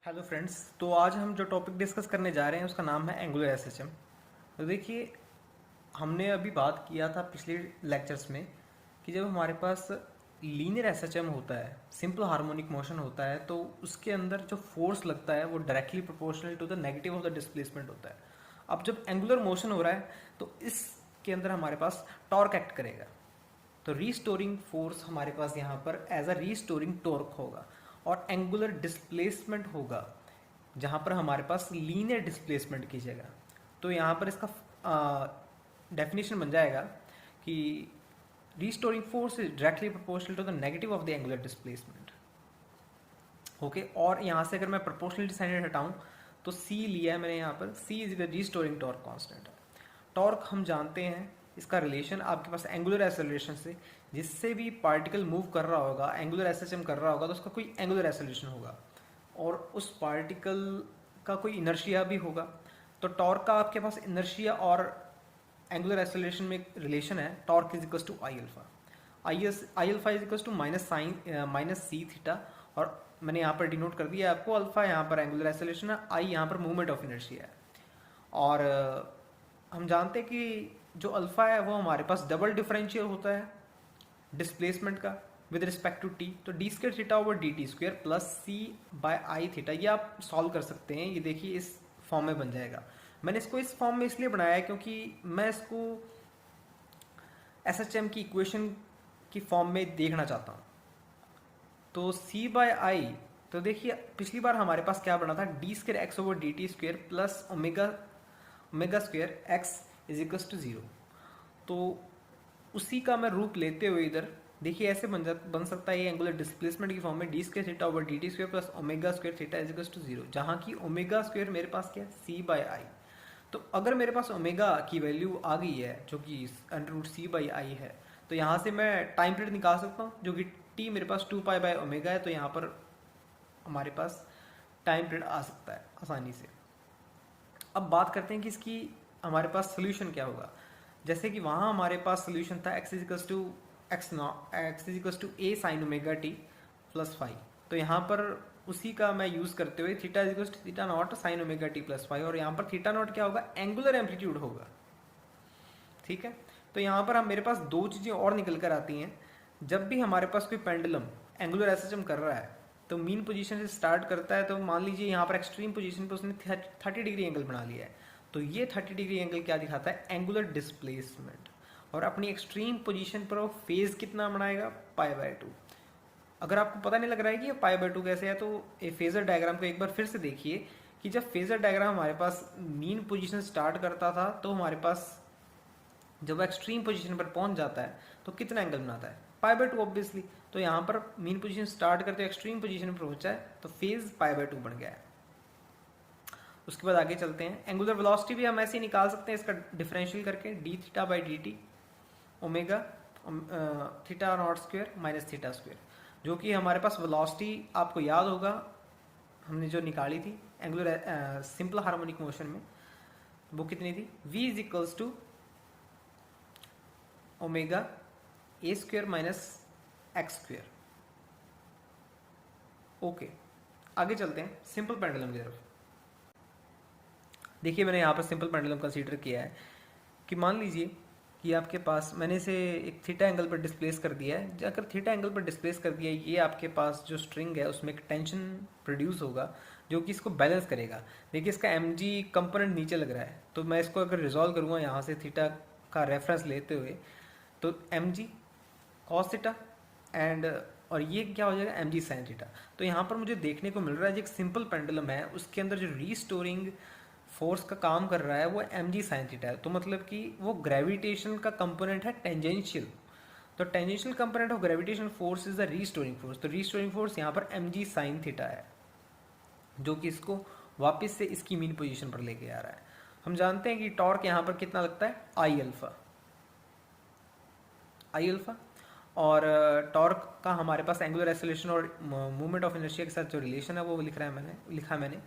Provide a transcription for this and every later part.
Hello friends. तो आज हम जो टॉपिक डिस्कस करने जा रहे हैं उसका नाम है एंगुलर एसएचएम। तो देखिए, हमने अभी बात किया था पिछले लेक्चर्स में कि जब हमारे पास लीनियर एसएचएम होता है, सिंपल हार्मोनिक मोशन होता है, तो उसके अंदर जो फोर्स लगता है वो directly proportional to the negative of the displacement होता है। अब जब एंगुलर मोशन हो रहा है तो इसके अंदर हमारे पास टॉर्क एक्ट करेगा। तो रीस्टोरिंग फोर्स हमारे पास यहाँ पर एज अ रीस्टोरिंग टॉर्क होगा और एंगुलर डिस्प्लेसमेंट होगा जहाँ पर हमारे पास लीनियर डिस्प्लेसमेंट की जगह। तो यहाँ पर इसका डेफिनेशन बन जाएगा कि restoring force is directly proportional to the negative of the angular displacement. Okay, और यहाँ से अगर मैं प्रोपोर्शनलिटी साइन हटाऊँ तो सी लिया है मैंने यहाँ पर, c is the restoring torque constant है। टॉर्क हम जानते हैं इसका रिलेशन आपके पास एंगुलर एक्सेलरेशन से, जिससे भी पार्टिकल मूव कर रहा होगा, एंगुलर एसएचएम कर रहा होगा, तो उसका कोई एंगुलर एक्सेलरेशन होगा और उस पार्टिकल का कोई इनर्शिया भी होगा। तो टॉर्क का आपके पास इनर्शिया और एंगुलर एक्सेलरेशन में एक रिलेशन है, torque is equal to I alpha. I alpha is equal to minus C theta, और मैंने यहाँ पर डिनोट कर दिया आपको, अल्फा यहाँ पर एंगुलर एक्सेलरेशन है, आई यहाँ पर मूवमेंट ऑफ इनर्शिया है। और हम जानते हैं कि जो अल्फा है वो हमारे पास डबल डिफरेंशियल होता है डिस्प्लेसमेंट का विद रिस्पेक्ट टू टी। तो d square theta over D T square plus c by I theta, ये आप सॉल्व कर सकते हैं। ये देखिए इस फॉर्म में बन जाएगा। मैंने इसको इस फॉर्म में इसलिए बनाया है क्योंकि मैं इसको एस एच एम की इक्वेशन की फॉर्म में देखना चाहता हूँ। तो सी बाय आई, तो देखिए पिछली बार हमारे पास क्या बना था, D square X over D T square plus omega square X is equal to zero. तो उसी का मैं रूप लेते हुए इधर देखिए ऐसे बन सकता है ये एंगुलर डिस्प्लेसमेंट की फॉर्म में D square theta over D T square plus omega square theta is equal to zero, जहाँ की ओमेगा स्क्र मेरे पास क्या है, सी बाय आई। तो अगर मेरे पास ओमेगा की वैल्यू आ गई है जो कि under root C by I है, तो यहाँ से मैं टाइम पीरियड निकाल सकता हूँ जो कि टी मेरे पास 2 पाई बाय ओमेगा है। तो यहाँ पर हमारे पास टाइम पीरियड आ सकता है आसानी से। अब बात करते हैं कि इसकी हमारे पास सोल्यूशन क्या होगा। जैसे कि वहाँ हमारे पास सोल्यूशन था X is equals to A sine omega T plus five. तो यहाँ पर उसी का मैं यूज़ करते हुए theta is equals to theta naught sine omega T plus five, और यहाँ पर थीटा नॉट क्या होगा, एंगुलर एम्पलीट्यूड होगा। ठीक है, तो यहाँ पर हम मेरे पास दो चीज़ें और निकल कर आती हैं। जब भी हमारे पास कोई पेंडुलम एंगुलर एसएचएम कर रहा है तो मीन पोजीशन से स्टार्ट करता है। तो मान लीजिए यहाँ पर एक्सट्रीम पोजीशन पे उसने 30 डिग्री एंगल बना लिया है। तो ये 30 डिग्री एंगल क्या दिखाता है, एंगुलर डिस्प्लेसमेंट। और अपनी एक्सट्रीम पोजीशन पर वो फेज कितना बनाएगा, पाई बाय 2। अगर आपको पता नहीं लग रहा है कि ये पाई बाय 2 कैसे है, तो ये फेजर डायग्राम को एक बार फिर से देखिए कि जब फेजर डायग्राम हमारे पास मीन पोजीशन स्टार्ट करता था तो हमारे पास जब वो एक्सट्रीम पोजीशन पर पहुंच जाता है तो कितना एंगल बनाता है, पाई बाय 2 ऑब्वियसली। तो यहाँ पर मीन पोजीशन स्टार्ट करते एक्सट्रीम पोजीशन पर पहुंचा है तो फेज पाई बाय 2 बन गया है। उसके बाद आगे चलते हैं, एंगुलर वेलोसिटी भी हम ऐसे ही निकाल सकते हैं इसका डिफरेंशियल करके, D theta by D T omega theta naught square minus theta square, जो कि हमारे पास वेलोसिटी आपको याद होगा हमने जो निकाली थी एंगुलर सिंपल हार्मोनिक मोशन में, वो कितनी थी, v is equals to omega A square minus X square. Okay, आगे चलते हैं सिंपल पेंडुलम की तरफ। देखिए मैंने यहाँ पर सिंपल पेंडुलम कंसीडर किया है कि मान लीजिए कि आपके पास मैंने इसे एक थीटा एंगल पर डिस्प्लेस कर दिया है। अगर थीटा एंगल पर डिस्प्लेस कर दिया है, ये आपके पास जो स्ट्रिंग है उसमें एक टेंशन प्रोड्यूस होगा जो कि इसको बैलेंस करेगा। देखिए इसका एम जी कंपोनेंट नीचे लग रहा है, तो मैं इसको अगर रिजॉल्व करूँगा यहाँ से थीटा का रेफरेंस लेते हुए, तो M G cos theta and और ये क्या हो जाएगा, एम जी साइन थीटा। तो यहाँ पर मुझे देखने को मिल रहा है जो एक सिंपल पेंडुलम है उसके अंदर जो रीस्टोरिंग फोर्स का काम कर रहा है वो एम जी साइन थीटा है। तो मतलब कि वो ग्रेविटेशन का कंपोनेंट है टेंजेंशियल। तो tangential component of gravitation force is the restoring force. तो रीस्टोरिंग फोर्स यहाँ पर एम जी साइन थीटा है जो कि इसको वापस से इसकी मीन पोजीशन पर लेके आ रहा है। हम जानते हैं कि टॉर्क यहाँ पर कितना लगता है, आई अल्फा। और टॉर्क का हमारे पास एंगुलर एक्सेलरेशन और मूवमेंट ऑफ इनर्शिया के साथ जो रिलेशन है वो लिखा है मैंने।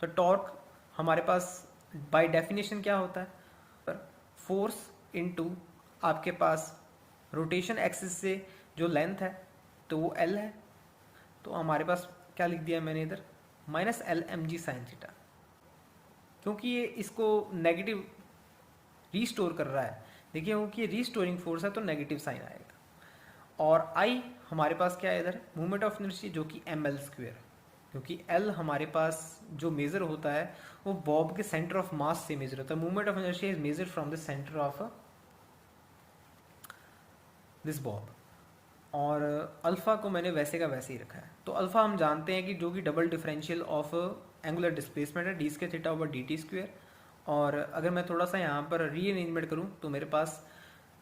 तो टॉर्क हमारे पास बाय डेफिनेशन क्या होता है, फोर्स इनटू आपके पास रोटेशन एक्सिस से जो लेंथ है तो वो एल है। तो हमारे पास क्या लिख दिया मैंने इधर, minus L M G sine theta, क्योंकि ये इसको नेगेटिव रीस्टोर कर रहा है। देखिए क्योंकि ये रीस्टोरिंग फोर्स है तो नेगेटिव साइन आएगा। और आई हमारे पास क्या है इधर, मोमेंट ऑफ इनर्शिया जो कि एम एल स्क्वेयर, क्योंकि एल हमारे पास जो मेजर होता है वो बॉब के सेंटर ऑफ मास से मेजर होता है। Moment of inertia is measure from the centre of this Bob. और अल्फ़ा को मैंने वैसे का वैसे ही रखा है। तो अल्फ़ा हम जानते हैं कि जो कि double differential of angular displacement है, d square theta over D t square. और अगर मैं थोड़ा सा यहाँ पर रीअरेंजमेंट करूँ तो मेरे पास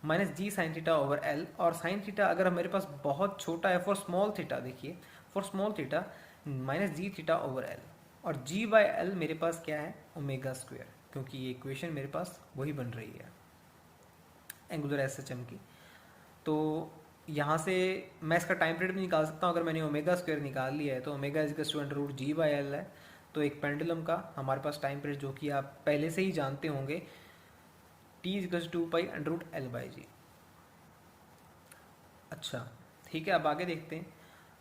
minus G sine theta over L, और साइन थीटा अगर मेरे पास बहुत छोटा है फॉर स्मॉल थीटा, देखिए for small theta minus G theta over L, और जी बाय एल मेरे पास क्या है, ओमेगा स्क्वायर, क्योंकि ये इक्वेशन मेरे पास वही बन रही है एंगुलर एस एच एम की। तो यहाँ से मैं इसका टाइम पीरियड भी निकाल सकता हूँ। अगर मैंने ओमेगा स्क्वायर निकाल लिया है तो omega is to under root G by L है। तो एक पेंडुलम का हमारे पास टाइम पीरियड जो कि आप पहले से ही जानते होंगे, T is two pi under root L by G. अच्छा ठीक है, अब आगे देखते हैं।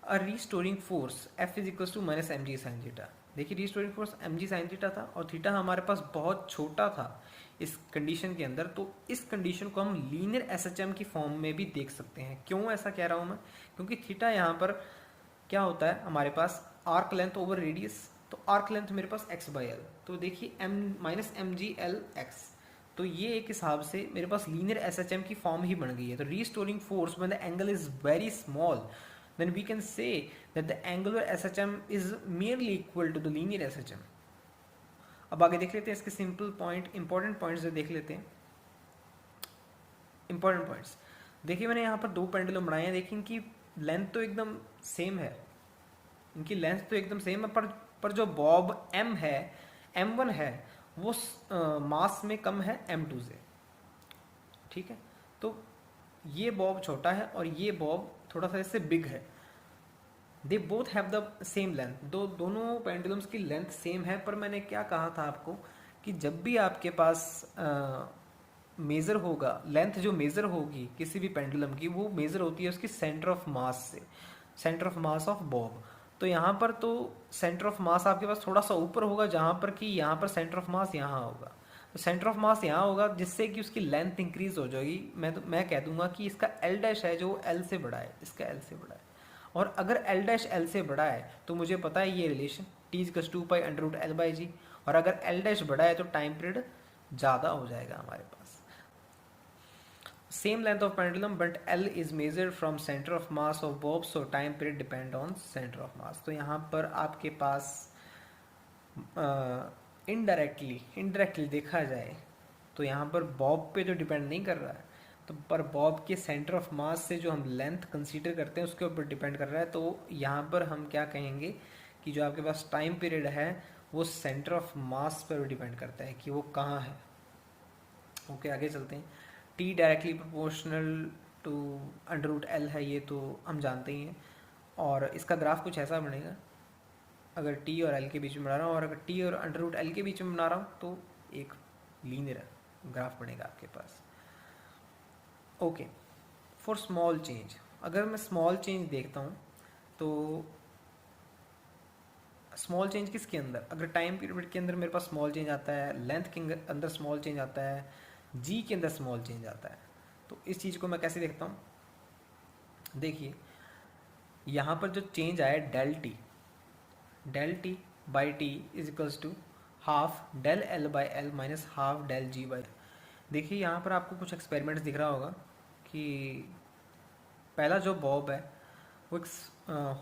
A restoring force F is equal to minus M G sine theta. देखिए restoring force M G sine theta था और थीटा हमारे पास बहुत छोटा था इस कंडीशन के अंदर। तो इस कंडीशन को हम लीनियर एस एच एम की फॉर्म में भी देख सकते हैं। क्यों ऐसा कह रहा हूँ मैं, क्योंकि थीटा यहाँ पर क्या होता है हमारे पास आर्क लेंथ ओवर रेडियस, तो आर्क लेंथ मेरे पास एक्स बाई एल। तो देखिए M minus M G L X, तो ये एक हिसाब से मेरे पास लीनियर एस एच एम की फॉर्म ही बन गई है। तो restoring force when the angle is very small then we can say that the angular SHM is merely equal to the linear SHM. अब आगे देख लेते हैं इसके सिंपल पॉइंट, इंपॉर्टेंट पॉइंट्स देख लेते हैं। इंपॉर्टेंट पॉइंट्स देखिए, मैंने यहाँ पर दो पेंडुलम बनाए हैं। देखिए इनकी लेंथ तो एकदम सेम है, इनकी लेंथ तो एकदम सेम है, पर जो बॉब m है, m1 है, वो मास में कम है m2 से। ठीक है, तो ये बॉब छोटा है और ये बॉब थोड़ा सा इससे बिग है। They both have the same length, दोनों पेंडुलम्स की लेंथ सेम है। पर मैंने क्या कहा था आपको कि जब भी आपके पास मेज़र होगा, लेंथ जो मेज़र होगी किसी भी पेंडुलम की, वो मेज़र होती है उसकी सेंटर ऑफ मास से, centre of mass of Bob. तो यहाँ पर तो सेंटर ऑफ मास आपके पास थोड़ा सा ऊपर होगा, जहाँ पर कि यहाँ पर सेंटर ऑफ मास यहाँ होगा। तो सेंटर ऑफ मास यहाँ होगा, जिससे कि उसकी लेंथ इंक्रीज हो जाएगी। मैं कह दूंगा कि इसका एल डैश है जो एल से बड़ा है, इसका एल से बड़ा है। और अगर एल डैश एल से बड़ा है तो मुझे पता है ये relation T is two pi under root L by G. और अगर एल डैश बड़ा है तो टाइम पीरियड ज़्यादा हो जाएगा हमारे पास। Same length of pendulum but L is measured from centre of mass of bob, so time period depend on centre of mass. तो यहाँ पर आपके पास इनडायरेक्टली देखा जाए तो यहाँ पर बॉब पे तो डिपेंड नहीं कर रहा है, तो पर बॉब के सेंटर ऑफ मास से जो हम लेंथ कंसीडर करते हैं उसके ऊपर डिपेंड कर रहा है। तो यहाँ पर हम क्या कहेंगे कि जो आपके पास टाइम पीरियड है वो सेंटर ऑफ मास पर डिपेंड करता है कि वो कहाँ है। ओके, आगे चलते हैं। T directly proportional to under root L है, ये तो हम जानते ही हैं। और इसका ग्राफ कुछ ऐसा बनेगा, अगर टी और एल के बीच में बना रहा हूँ, और अगर टी और अंडर रूट एल के बीच में बना रहा हूँ तो एक लीनियर ग्राफ बनेगा आपके पास। ओके, फॉर स्मॉल चेंज, अगर मैं स्मॉल चेंज देखता हूँ तो स्मॉल चेंज किसके अंदर, अगर टाइम पीरियड के अंदर मेरे पास स्मॉल चेंज आता है, लेंथ के अंदर स्मॉल चेंज आता है, जी के अंदर स्मॉल चेंज आता है, तो इस चीज़ को मैं कैसे देखता हूँ। देखिए यहाँ पर जो चेंज आया del T by T is equals to half del L by L minus half del G by. देखिए यहाँ पर आपको कुछ एक्सपेरिमेंट्स दिख रहा होगा कि पहला जो बॉब है वो एक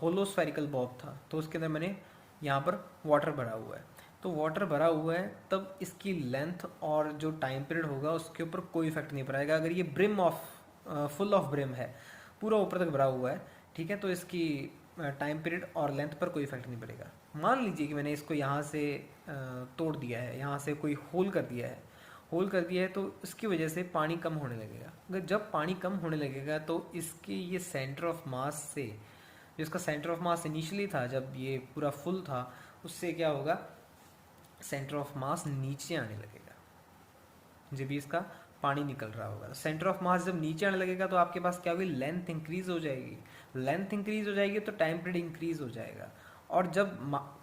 होलोस्फेरिकल बॉब था, तो उसके अंदर मैंने यहाँ पर वाटर भरा हुआ है। तो वाटर भरा हुआ है तब इसकी लेंथ और जो टाइम पीरियड होगा उसके ऊपर कोई इफेक्ट नहीं पड़ेगा। अगर ये brim of full of brim है, पूरा ऊपर तक भरा हुआ है, ठीक है, तो इसकी टाइम पीरियड और लेंथ पर कोई इफेक्ट नहीं पड़ेगा। मान लीजिए कि मैंने इसको यहाँ से तोड़ दिया है, यहाँ से कोई होल कर दिया है, तो इसकी वजह से पानी कम होने लगेगा। अगर जब पानी कम होने लगेगा तो इसके ये सेंटर ऑफ मास से, जो इसका सेंटर ऑफ मास इनिशियली था जब ये पूरा फुल था, उससे क्या होगा, सेंटर ऑफ मास नीचे आने लगेगा जब भी इसका पानी निकल रहा होगा। सेंटर ऑफ मास जब नीचे आने लगेगा तो आपके पास क्या होगी, लेंथ इंक्रीज हो जाएगी। लेंथ इंक्रीज हो जाएगी तो टाइम पीरियड इंक्रीज हो जाएगा। और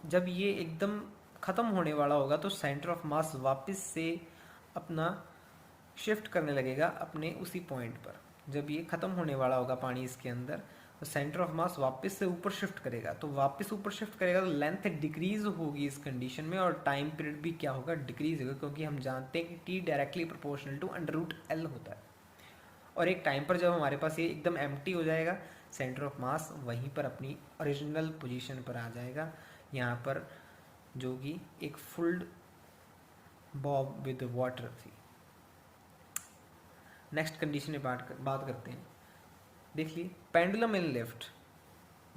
जब ये एकदम ख़त्म होने वाला होगा तो सेंटर ऑफ मास वापस से अपना शिफ्ट करने लगेगा अपने उसी पॉइंट पर। जब ये ख़त्म होने वाला होगा पानी इसके अंदर, तो सेंटर ऑफ मास वापस से ऊपर शिफ्ट करेगा, तो वापस ऊपर शिफ्ट करेगा तो लेंथ डिक्रीज होगी इस कंडीशन में, और टाइम पीरियड भी क्या होगा, डिक्रीज होगा, क्योंकि हम जानते हैं कि T directly proportional to √L होता है। और एक टाइम पर जब हमारे पास ये एकदम एम्प्टी हो जाएगा, सेंटर ऑफ मास वहीं पर अपनी ओरिजिनल पोजीशन पर आ जाएगा, यहाँ पर, जो कि एक फुल्ड बॉब विद वाटर थी। नेक्स्ट कंडीशन में बात करते हैं। देखिए पेंडुलम इन लिफ्ट।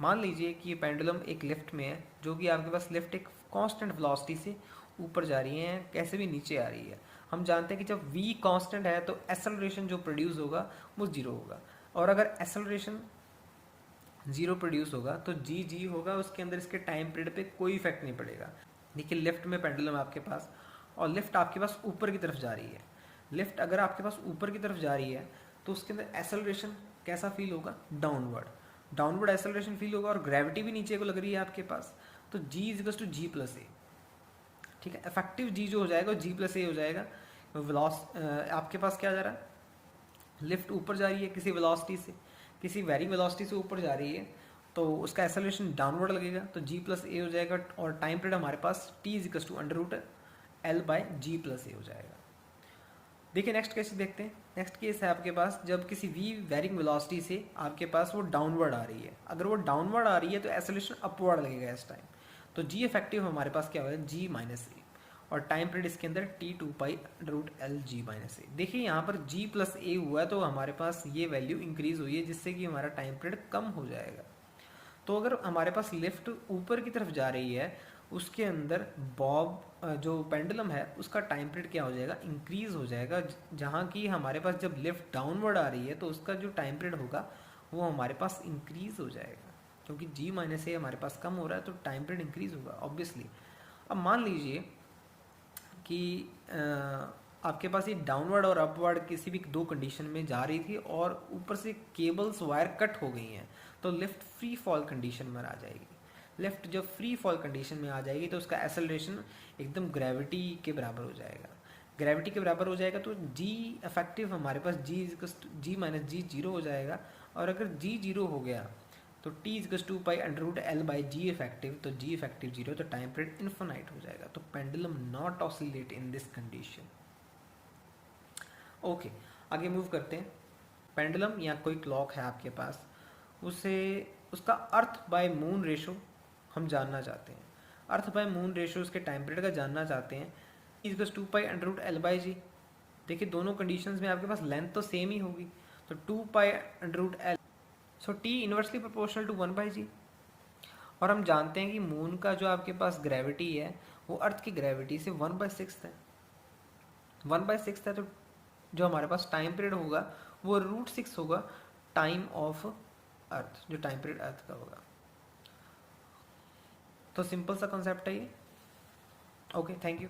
मान लीजिए कि ये पेंडुलम एक लिफ्ट में है, जो कि आपके पास लिफ्ट एक कांस्टेंट वेलोसिटी से ऊपर जा रही है, कैसे भी नीचे आ रही है। हम जानते हैं कि जब v कांस्टेंट है तो एक्सेलरेशन जो प्रोड्यूस होगा वो जीरो होगा, और अगर एक्सेलरेशन जीरो प्रोड्यूस होगा तो जी होगा, उसके अंदर इसके टाइम पीरियड पे कोई इफेक्ट नहीं पड़ेगा। देखिए लिफ्ट में पेंडुलम आपके पास, और लिफ्ट आपके पास ऊपर की तरफ जा रही है। लिफ्ट अगर आपके पास ऊपर की तरफ जा रही है तो उसके अंदर एक्सेलरेशन कैसा फील होगा, डाउनवर्ड एक्सेलरेशन फील होगा, और ग्रेविटी भी नीचे को लग रही है आपके पास, तो जी इज टू जी प्लस ए। ठीक है, इफेक्टिव जी जो हो जाएगा जी प्लस ए हो जाएगा। आपके पास क्या जा रहा है, लिफ्ट ऊपर जा रही है किसी वेलोसिटी से, किसी वेरिंग वेलोसिटी से ऊपर जा रही है, तो उसका एक्सेलरेशन डाउनवर्ड लगेगा, तो जी प्लस ए हो जाएगा, और टाइम पीरियड हमारे पास टी इज टू √L/g+a हो जाएगा। देखिए नेक्स्ट केस देखते हैं। नेक्स्ट केस है आपके पास जब किसी v वेरिंग वेलोसिटी से आपके पास वो डाउनवर्ड आ रही है। अगर वो डाउनवर्ड आ रही है तो एक्सेलरेशन अपवर्ड लगेगा इस टाइम, तो g इफेक्टिव हमारे पास क्या होगा, g माइनस ए, और टाइम पीरियड इसके अंदर t2π√L/g−a। देखिए यहाँ पर g प्लस ए हुआ है तो हमारे पास ये वैल्यू इंक्रीज हुई है, जिससे कि हमारा टाइम पीरियड कम हो जाएगा। तो अगर हमारे पास लिफ्ट ऊपर की तरफ जा रही है, उसके अंदर बॉब जो पेंडुलम है उसका टाइम पीरियड क्या हो जाएगा, इंक्रीज हो जाएगा। जहाँ की हमारे पास जब लिफ्ट डाउनवर्ड आ रही है तो उसका जो टाइम पीरियड होगा वो हमारे पास इंक्रीज हो जाएगा, क्योंकि g-a हमारे पास कम हो रहा है तो टाइम पीरियड इंक्रीज होगा ऑब्वियसली। अब मान लीजिए कि आपके पास ये डाउनवर्ड और अपवर्ड किसी भी दो कंडीशन में जा रही थी, और ऊपर से केबल्स वायर कट हो गई हैं, तो लिफ्ट फ्री फॉल कंडीशन में आ जाएगी। लिफ्ट जब फ्री फॉल कंडीशन में आ जाएगी तो उसका एक्सेलरेशन एकदम ग्रेविटी के बराबर हो जाएगा। ग्रेविटी के बराबर हो जाएगा तो जी इफेक्टिव हमारे पास g-g जीरो हो जाएगा, और अगर g जीरो हो गया तो t=π√L/g इफेक्टिव, तो g इफेक्टिव जीरो, तो टाइम पीरियड इन्फिनाइट हो जाएगा। तो pendulum not oscillate in this condition. Okay, आगे मूव करते हैं। पेंडुलम या कोई क्लॉक है आपके पास, उसे उसका अर्थ बाय मून रेशो हम जानना चाहते हैं। अर्थ बाय मून रेशो उसके टाइम पीरियड का जानना चाहते हैं, (2π√L/g। देखिए दोनों कंडीशंस में आपके पास लेंथ तो सेम ही होगी, तो 2π√L, so t inversely proportional to 1/g। और हम जानते हैं कि मून का जो आपके पास ग्रेविटी है वो अर्थ की ग्रेविटी से 1/6 है, 1/6 है, तो जो हमारे पास टाइम पीरियड होगा वो √6 होगा टाइम ऑफ अर्थ, जो टाइम पीरियड अर्थ का होगा। तो सिंपल सा कॉन्सेप्ट है ये। Okay, thank you.